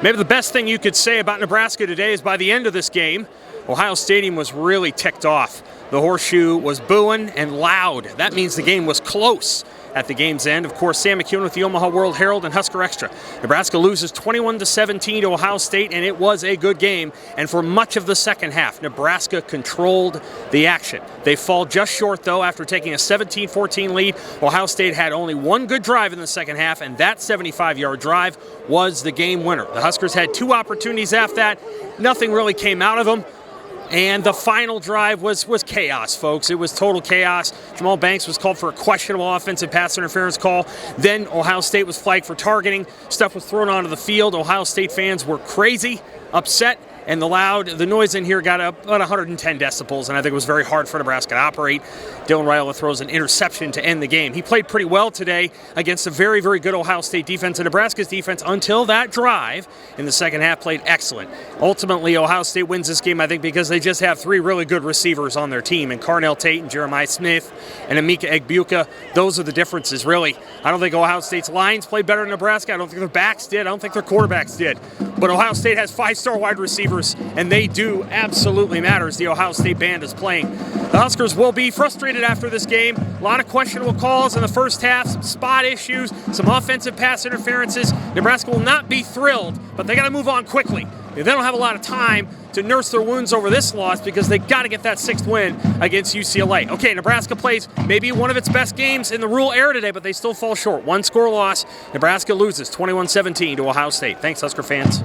Maybe the best thing you could say about Nebraska today is by the end of this game, Ohio Stadium was really ticked off. The horseshoe was booing and loud. That means the game was close at the game's end. Of course, Sam McKewon with the Omaha World-Herald and Husker Extra. Nebraska loses 21-17 to Ohio State, and it was a good game. And for much of the second half, Nebraska controlled the action. They fall just short, though, after taking a 17-14 lead. Ohio State had only one good drive in the second half, and that 75-yard drive was the game winner. The Huskers had two opportunities after that. Nothing really came out of them. And the final drive was chaos, folks. It was total chaos. Jamal Banks was called for a questionable offensive pass interference call. Then Ohio State was flagged for targeting. Stuff was thrown onto the field. Ohio State fans were crazy, upset, and the noise in here got up about 110 decibels, and I think it was very hard for Nebraska to operate. Dylan Raiola throws an interception to end the game. He played pretty well today against a very, very good Ohio State defense, and Nebraska's defense, until that drive in the second half, played excellent. Ultimately, Ohio State wins this game, I think, because they just have three really good receivers on their team, and Carnell Tate and Jeremiah Smith and Emeka Egbuka. Those are the differences, really. I don't think Ohio State's lines played better than Nebraska. I don't think their backs did. I don't think their quarterbacks did. But Ohio State has five-star wide receivers, and they do absolutely matter as the Ohio State band is playing. The Huskers will be frustrated after this game. A lot of questionable calls in the first half, some spot issues, some offensive pass interferences. Nebraska will not be thrilled, but they got to move on quickly. They don't have a lot of time to nurse their wounds over this loss because they got to get that sixth win against UCLA. Okay, Nebraska plays maybe one of its best games in the Rule era today, but they still fall short. One-score loss. Nebraska loses 21-17 to Ohio State. Thanks, Husker fans.